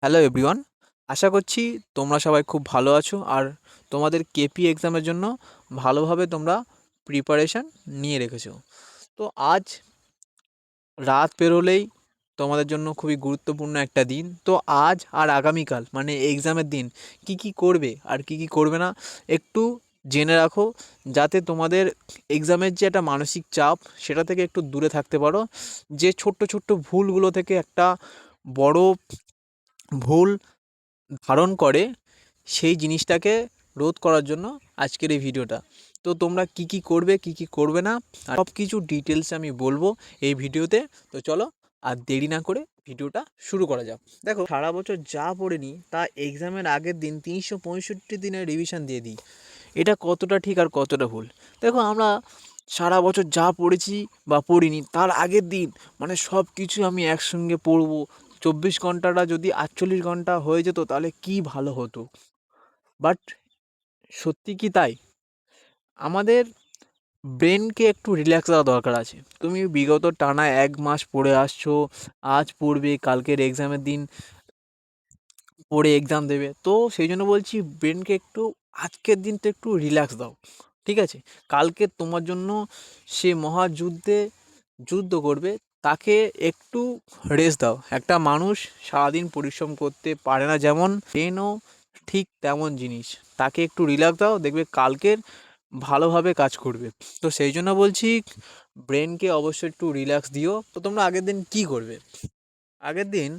Hello everyone, আশা করছি তোমরা সবাই খুব ভালো আছো আর তোমাদের কেপি এক্সামের জন্য ভালোভাবে তোমরা প্রিপারেশান নিয়ে রেখেছো। তো আজ রাত পেরোলেই তোমাদের জন্য খুবই গুরুত্বপূর্ণ একটা দিন। তো আজ আর আগামীকাল মানে এক্সামের দিন কি কি করবে আর কি কি করবে না একটু জেনে রাখো, যাতে তোমাদের এক্সামের যে একটা মানসিক চাপ সেটা থেকে একটু দূরে থাকতে পারো। যে ছোট্ট ছোট্ট ভুলগুলো থেকে একটা বড় ভুল ধারণ করে, সেই জিনিসটাকে রোধ করার জন্য আজকের এই ভিডিওটা। তো তোমরা কি কি করবে কি কি করবে না আর সব কিছু ডিটেলসে আমি বলবো এই ভিডিওতে। তো চলো আর দেরি না করে ভিডিওটা শুরু করা যাক। দেখো, সারা বছর যা পড়িনি তা এক্সামের আগের দিন 365 দিনের রিভিশন দিয়ে দিই। এটা কতটা ঠিক আর কতটা ভুল? দেখো, আমরা সারা বছর যা পড়েছি বা পড়িনি তার আগের দিন মানে সব কিছু আমি একসঙ্গে পড়বো। 24 ঘন্টাটা যদি 48 ঘন্টা হয়ে যেত তাহলে কি ভালো হতো। বাট সত্যি কি তাই? আমাদের ব্রেনকে একটু রিল্যাক্স দেওয়া দরকার আছে। তুমি বিগত টানা 1 মাস পড়ে আসছো, আজ পড়বে, কালকের এক্সামের দিন পড়ে এক্সাম দেবে। তো সেই জন্য বলছি, ব্রেনকে একটু আজকের দিনটা একটু রিল্যাক্স দাও, ঠিক আছে? কালকে তোমার জন্য সে মহাযুদ্ধে যুদ্ধ করবে, তাকে একটু রেস্ট দাও। একটা মানুষ সারাদিন পরিশ্রম করতে পারে না, যেমন ব্রেনও ঠিক তেমন জিনিস। তাকে একটু রিল্যাক্স দাও, দেখবে কালকের ভালোভাবে কাজ করবে। তো সেই জন্য বলছি, ব্রেনকে অবশ্যই একটু রিল্যাক্স দিও। তো তোমরা আগের দিন কি করবে? আগের দিন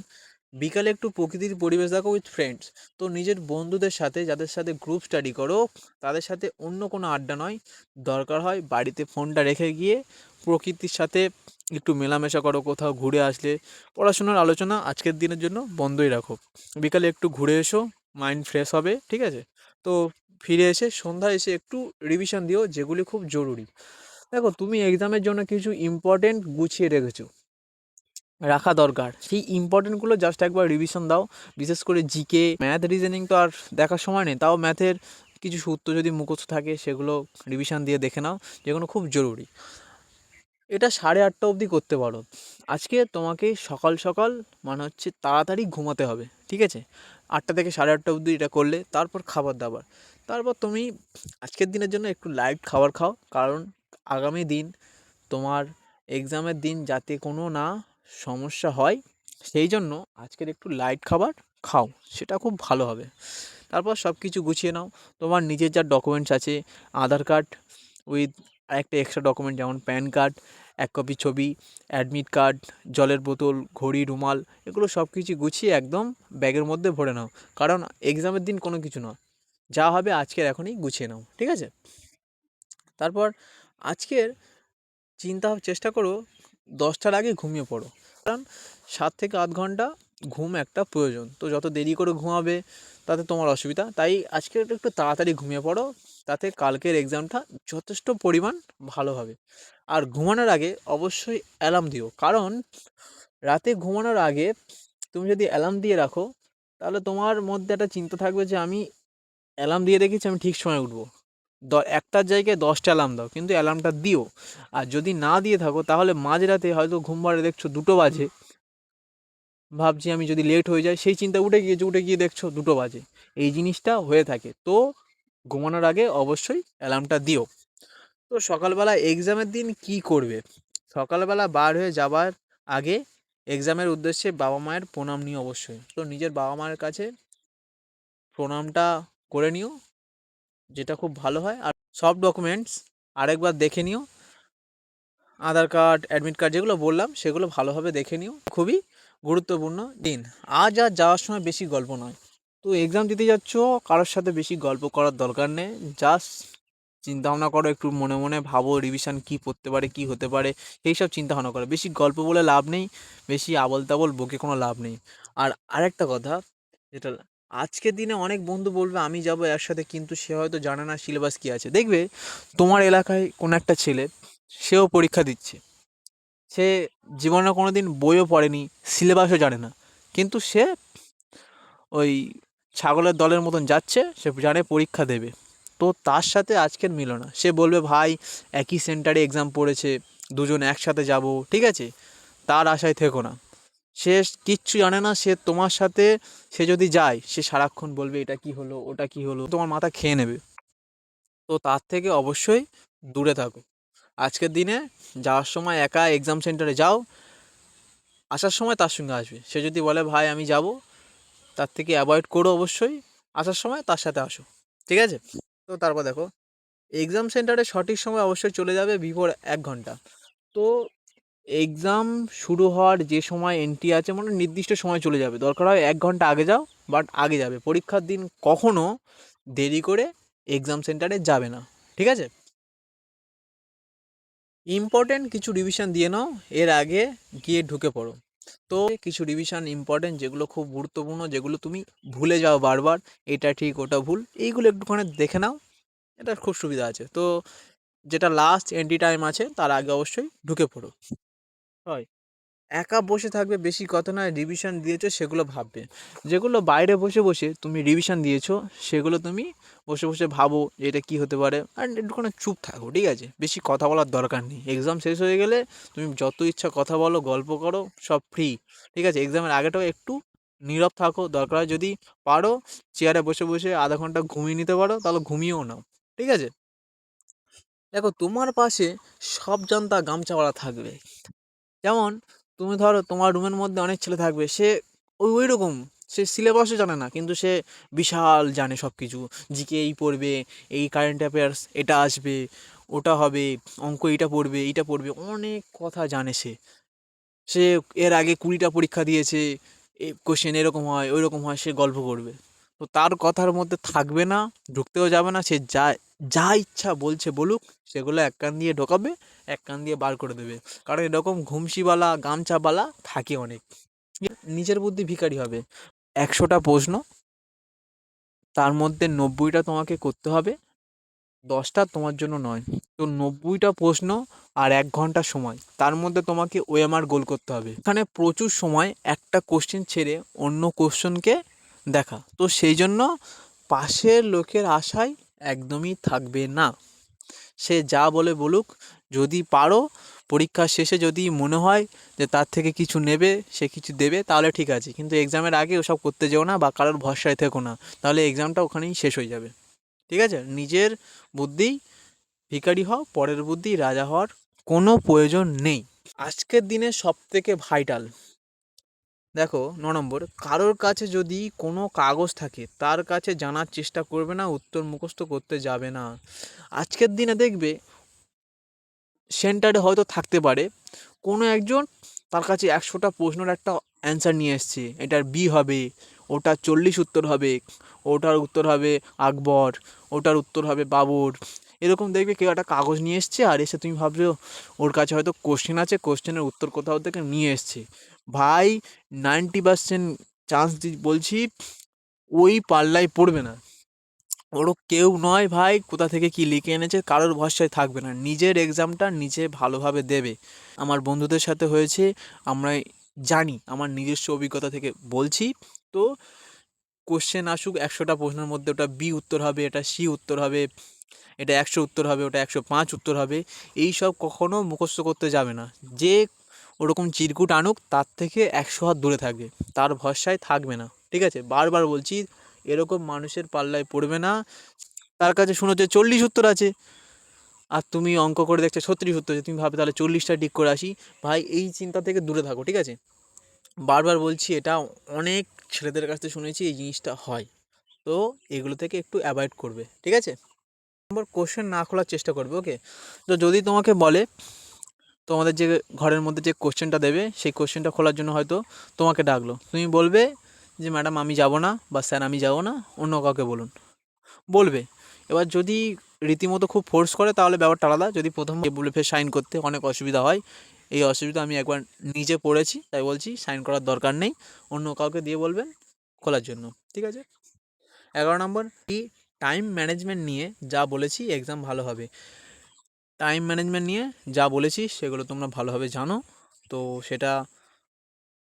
বিকালে একটু প্রকৃতির পরিবেশ দেখো উইথ ফ্রেন্ডস। তো নিজের বন্ধুদের সাথে, যাদের সাথে গ্রুপ স্টাডি করো, তাদের সাথে অন্য কোনো আড্ডা নয়, দরকার হয় বাড়িতে ফোনটা রেখে গিয়ে প্রকৃতির সাথে একটু মেলামেশা করো। কোথাও ঘুরে আসলে পড়াশোনার আলোচনা আজকের দিনের জন্য বন্ধই রাখো। বিকালে একটু ঘুরে এসো, মাইন্ড ফ্রেশ হবে, ঠিক আছে? তো ফিরে এসে সন্ধ্যায় এসে একটু রিভিশন দিও, যেগুলি খুব জরুরি। দেখো, তুমি এক্সামের জন্য কিছু ইম্পর্টেন্ট গুছিয়ে রেখেছো, রাখা দরকার। সেই ইম্পর্টেন্টগুলো জাস্ট একবার রিভিশন দাও। বিশেষ করে জিকে, ম্যাথ, রিজনিং তো আর দেখার সময় নেই, তাও ম্যাথের কিছু সূত্র যদি মুখস্থ থাকে সেগুলো রিভিশন দিয়ে দেখে নাও, যেগুলো খুব জরুরি। এটা 8:30 অবধি করতে পারো। আজকে তোমাকে সকাল সকাল মানে হচ্ছে তাড়াতাড়ি ঘুমাতে হবে, ঠিক আছে? 8টা থেকে 8:30 অবধি এটা করলে তারপর খাবার দাবার, তারপর তুমি আজকের দিনের জন্য একটু লাইট খাবার খাও, কারণ আগামী দিন তোমার এক্সামের দিন যাতে কোনো না সমস্যা হয়, সেই জন্য আজকের একটু লাইট খাবার খাও, সেটা খুব ভালো হবে। তারপর সব কিছু গুছিয়ে নাও। তোমার নিজের যা ডকুমেন্টস আছে, আধার কার্ড উইথ আরেকটা এক্সট্রা ডকুমেন্ট যেমন প্যান কার্ড, 1 কপি ছবি, অ্যাডমিট কার্ড, জলের বোতল, ঘড়ি, রুমাল, এগুলো সব কিছু গুছিয়ে একদম ব্যাগের মধ্যে ভরে নাও। কারণ এক্সামের দিন কোনো কিছু নয়, যা হবে আজকের এখনই গুছিয়ে নাও, ঠিক আছে? তারপর আজকের চেষ্টা করো 10টার আগে ঘুমিয়ে পড়ো। কারণ 7 থেকে 8 ঘন্টা ঘুম একটা প্রয়োজন। তো যত দেরি করে ঘুমাবে তাতে তোমার অসুবিধা, তাই আজকে একটু তাড়াতাড়ি ঘুমিয়ে পড়ো, তাতে কালকের এক্সামটা যথেষ্ট পরিমাণ ভালো হবে। আর ঘুমানোর আগে অবশ্যই অ্যালার্ম দিও, কারণ রাতে ঘুমানোর আগে তুমি যদি অ্যালার্ম দিয়ে রাখো, তাহলে তোমার মধ্যে একটা চিন্তা থাকবে যে আমি অ্যালার্ম দিয়ে রেখেছি, আমি ঠিক সময় উঠবো। একটার জায়গায় 10টা অ্যালার্ম দাও, কিন্তু অ্যালার্মটা দিও। আর যদি না দিয়ে থাকো তাহলে মাঝরাতে হয়তো ঘুম ভাঙে দেখছো 2টো বাজে, ভাবছি আমি যদি লেট হয়ে যায়, সেই চিন্তা উঠে গিয়ে দেখছো 2টো বাজে। এই জিনিসটা হয়ে থাকে। তো ঘুমানোর আগে অবশ্যই অ্যালার্মটা দিও। তো সকালবেলা এক্সামের দিন কি করবে? সকালবেলা বার হয়ে যাবার আগে এক্সামের উদ্দেশ্যে বাবা মায়ের প্রণাম নিও অবশ্যই। তো নিজের বাবা মায়ের কাছে প্রণামটা করে নিও, যেটা খুব ভালো হয়। আর সব ডকুমেন্টস আরেকবার দেখে নিও, আধার কার্ড, অ্যাডমিট কার্ড, যেগুলো বললাম সেগুলো ভালোভাবে দেখে নিও। খুবই গুরুত্বপূর্ণ দিন। আজ আর যাওয়ার সময় বেশি গল্প নয়। তো এক্সাম দিতে যাচ্ছ, কারোর সাথে বেশি গল্প করার দরকার নেই। জাস্ট চিন্তা ভাবনা করো, একটু মনে মনে ভাবো রিভিশন কী পড়তে পারে, কী হতে পারে, এই সব চিন্তা ভাবনা করো। বেশি গল্প বলে লাভ নেই, বেশি আবল তাবল বকে কোনো লাভ নেই। আর আরেকটা কথা, যেটা আজকের দিনে অনেক বন্ধু বলবে আমি যাবো এর সাথে, কিন্তু সে হয়তো জানে না সিলেবাস কী আছে। দেখবে তোমার এলাকায় কোনো একটা ছেলে, সেও পরীক্ষা দিচ্ছে, সে জীবনে কোনো দিন বইও পড়েনি, সিলেবাসও জানে না, কিন্তু সে ওই ছাগলের দলের মতন যাচ্ছে, সে জানে পরীক্ষা দেবে। তো তার সাথে আজকের মিলো না। সে বলবে ভাই একই সেন্টারে এক্সাম পড়েছে, দুজন একসাথে যাব, ঠিক আছে? তার আশায় থেকো না। সে কিচ্ছু জানে না, সে তোমার সাথে সে যদি যায় সে সারাক্ষণ বলবে এটা কি হলো ওটা কি হলো, তোমার মাথা খেয়ে নেবে। তো তার থেকে অবশ্যই দূরে থাকো। আজকের দিনে যাওয়ার সময় একা এক্সাম সেন্টারে যাও, আসার সময় তার সঙ্গে আসবে। সে যদি বলে ভাই আমি যাব, তার থেকে অ্যাভয়েড করো অবশ্যই, আসার সময় তার সাথে আসো, ঠিক আছে? তো তারপর দেখো, এক্সাম সেন্টারে সঠিক সময় অবশ্যই চলে যাবে বিফোর 1 ঘন্টা। তো এক্সাম শুরু হওয়ার যে সময় এন্ট্রি আছে মানে নির্দিষ্ট সময় চলে যাবে, দরকার হয় 1 ঘন্টা আগে যাও, বাট আগে যাবে। পরীক্ষার দিন কখনো দেরি করে এক্সাম সেন্টারে যাবে না, ঠিক আছে? ইম্পর্টেন্ট কিছু রিভিশন দিয়ে নাও, এর আগে গিয়ে ঢুকে পড়ো। তো কিছু রিভিশন ইম্পর্টেন্ট যেগুলো খুব গুরুত্বপূর্ণ, যেগুলো তুমি ভুলে যাও বারবার, এটা ঠিক ওটা ভুল, এইগুলো একটুখানি দেখে নাও, এটা খুব সুবিধা আছে। তো যেটা লাস্ট এন্ট্রি টাইম আছে তার আগে অবশ্যই ঢুকে পড়ো। হয় একা বসে থাকবে, বেশি কথা নয়, রিভিশন দিয়েছো সেগুলো ভাববে। যেগুলো বাইরে বসে বসে তুমি রিভিশন দিয়েছো সেগুলো তুমি বসে বসে ভাবো যে এটা কী হতে পারে, আর একটুখানি চুপ থাকো, ঠিক আছে? বেশি কথা বলার দরকার নেই। এক্সাম শেষ হয়ে গেলে তুমি যত ইচ্ছা কথা বলো, গল্প করো, সব ফ্রি, ঠিক আছে? এক্সামের আগেটাও একটু নীরব থাকো, দরকার হয় যদি পারো চেয়ারে বসে বসে আধা ঘন্টা ঘুমিয়ে নিতে পারো তাহলে ঘুমিয়েও নাও, ঠিক আছে? দেখো তোমার পাশে সব জানতা গামছাওয়ালা থাকবে। যেমন তুমি ধরো তোমার রুমের মধ্যে অনেক ছেলে থাকবে, সে ওই রকম, সে সিলেবাসও জানে না কিন্তু সে বিশাল জানে সব কিছু। জিকে এই পড়বে, এই কারেন্ট অ্যাফেয়ার্স এটা আসবে, ওটা হবে, অঙ্ক এইটা পড়বে এইটা পড়বে, অনেক কথা জানে সে। সে এর আগে 20টা পরীক্ষা দিয়েছে, এই কোশ্চেন এরকম হয় ওই রকম হয়, সে গল্প করবে। তো তার কথার মধ্যে থাকবে না, ঢুকতেও যাবে না, সে যা যা ইচ্ছা বলছে বলুক, সেগুলো এক কান দিয়ে ঢোকাবে, এক কান দিয়ে বার করে দেবে। কারণ এরকম ঘুমসিওয়ালা গামছাওয়ালা থাকে অনেক। নিজের বুদ্ধি ভিখারি হবে। 100টা প্রশ্ন, তার মধ্যে 90টা তোমাকে করতে হবে, 10টা তোমার জন্য নয়। তো 90টা প্রশ্ন আর 1 ঘন্টা সময়, তার মধ্যে তোমাকে ওএমআর গোল করতে হবে। এখানে প্রচুর সময় একটা কোশ্চেন ছেড়ে অন্য কোশ্চেনকে দেখা, তো সেই জন্য পাশের লোকের আশায় একদমই থাকবে না। সে যা বলে বলুক, যদি পারো পরীক্ষার শেষে যদি মনে হয় যে তার থেকে কিছু নেবে, সে কিছু দেবে, তাহলে ঠিক আছে, কিন্তু এক্সামের আগে ওসব করতে যেও না বা কারোর ভরসায় থেকো না, তাহলে এক্সামটা ওখানেই শেষ হয়ে যাবে, ঠিক আছে? নিজের বুদ্ধি ভিখারি হও, পরের বুদ্ধি রাজা হওয়ার কোনো প্রয়োজন নেই। আজকের দিনে সব থেকে ভাইটাল, দেখো 9 নম্বর, কারোর কাছে যদি কোনো কাগজ থাকে তার কাছে জানার চেষ্টা করবে না, উত্তর মুখস্থ করতে যাবে না। আজকের দিনে দেখবে সেন্টারে হয়তো থাকতে পারে কোনো একজন, তার কাছে 100টা প্রশ্নের একটা অ্যান্সার নিয়ে এসছে, এটার বি হবে, ওটার 40 উত্তর হবে, ওটার উত্তর হবে আকবর, ওটার উত্তর হবে বাবর। এরকম দেখবে কেউ একটা কাগজ নিয়ে এসছে আর এসে তুমি ভাবছো ওর কাছে হয়তো কোশ্চেন আছে, কোশ্চেনের উত্তর কোথাও থেকে নিয়ে এসছে। ভাই 90% চান্স বলছি ওই পাল্লায় পড়বে না, ওরও কেউ নয় ভাই, কোথা থেকে কি লিখে এনেছে কারোর ভরসায় থাকবে না, নিজের এক্সামটা নিজে ভালোভাবে দেবে। আমার বন্ধুদের সাথে হয়েছে, আমরা জানি, আমার নিজস্ব অভিজ্ঞতা থেকে বলছি। তো কোশ্চেন আসুক 100টা প্রশ্নের মধ্যে ওটা বি উত্তর হবে, এটা সি উত্তর হবে, এটা 100 উত্তর হবে, ওটা 105 উত্তর হবে, এই সব কখনো মুখস্থ করতে যাবে না। যে ওরকম চিরকুট আনুক তার থেকে 100 হাত দূরে থাকবে, তার ভরসায় থাকবে না, ঠিক আছে? বারবার বলছি, এরকম মানুষের পাল্লায় পড়বে না। তার কাছে শুনেছে 40 উত্তর আছে আর তুমি অঙ্ক করে দেখছো 36 উত্তর আছে, তুমি ভাবে তাহলে 40টা ঠিক করে আসি। ভাই এই চিন্তা থেকে দূরে থাকো, ঠিক আছে? বারবার বলছি, এটা অনেক ছেলেদের কাছ থেকে শুনেছি এই জিনিসটা হয়। তো এগুলো থেকে একটু অ্যাভয়েড করবে, ঠিক আছে? নম্বর, কোশ্চেন না খোলার চেষ্টা করবে, ওকে? তো যদি তোমাকে বলে তোমাদের যে ঘরের মধ্যে যে কোশ্চেনটা দেবে সেই কোশ্চেনটা খোলার জন্য হয়তো তোমাকে ডাকলো, তুমি বলবে যে ম্যাডাম আমি যাব না, বা স্যার আমি যাব না, অন্য কাউকে বলুন, বলবে। এবার যদি রীতিমতো খুব ফোর্স করে তাহলে ব্যাপারটা আলাদা, যদি প্রথম বলে ফের সাইন করতে অনেক অসুবিধা হয়, এই অসুবিধা আমি একবার নিজে পড়েছি তাই বলছি, সাইন করার দরকার নেই, অন্য কাউকে দিয়ে বলবেন খোলার জন্য, ঠিক আছে? 11 নম্বর, এই টাইম ম্যানেজমেন্ট নিয়ে যা বলেছি এক্সাম ভালো হবে। টাইম ম্যানেজমেন্ট নিয়ে যা বলেছি সেগুলো তোমরা ভালোভাবে জানো, তো সেটা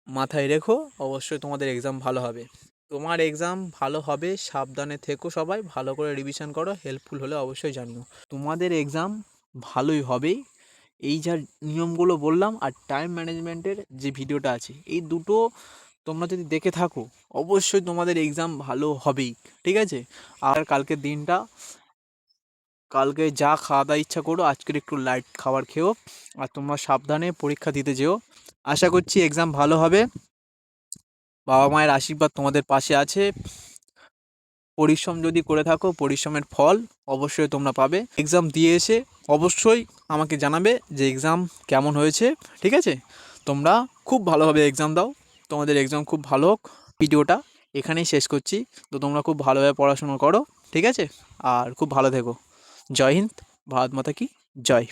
মাথায় রেখো, অবশ্যই তোমাদের এক্সাম ভালো হবে। তোমার এক্সাম ভালো হবে, সাবধানে থেকো, সবাই ভালো করে রিভিশন করো, হেল্পফুল হলে অবশ্যই জানিও। তোমাদের এক্সাম ভালোই হবে, এই যা নিয়মগুলো বললাম আর টাইম ম্যানেজমেন্টের যে ভিডিওটা আছে, এই দুটো তোমরা যদি দেখে থাকো অবশ্যই তোমাদের এক্সাম ভালো হবেই। ঠিক আছে? আর কালকের দিনটা, কালকে যা খাওয়া দাওয়া ইচ্ছা করো, আজকের একটু লাইট খাবার খেও, আর তোমরা সাবধানে পরীক্ষা দিতে যেও। আশা করছি এক্সাম ভালো হবে। বাবা মায়ের আশীর্বাদ তোমাদের পাশে আছে। পরিশ্রম যদি করে থাকো, পরিশ্রমের ফল অবশ্যই তোমরা পাবে। এক্সাম দিয়ে এসে অবশ্যই আমাকে জানাবে যে এক্সাম কেমন হয়েছে। ঠিক আছে? তোমরা খুব ভালোভাবে এক্সাম দাও, তোমাদের এক্সাম খুব ভালো হোক। ভিডিওটা এখানেই শেষ করছি। তো তোমরা খুব ভালোভাবে পড়াশুনো করো। ঠিক আছে? আর খুব ভালো থেকো। জয় হিন্দ। ভারত মাতা কি জয়।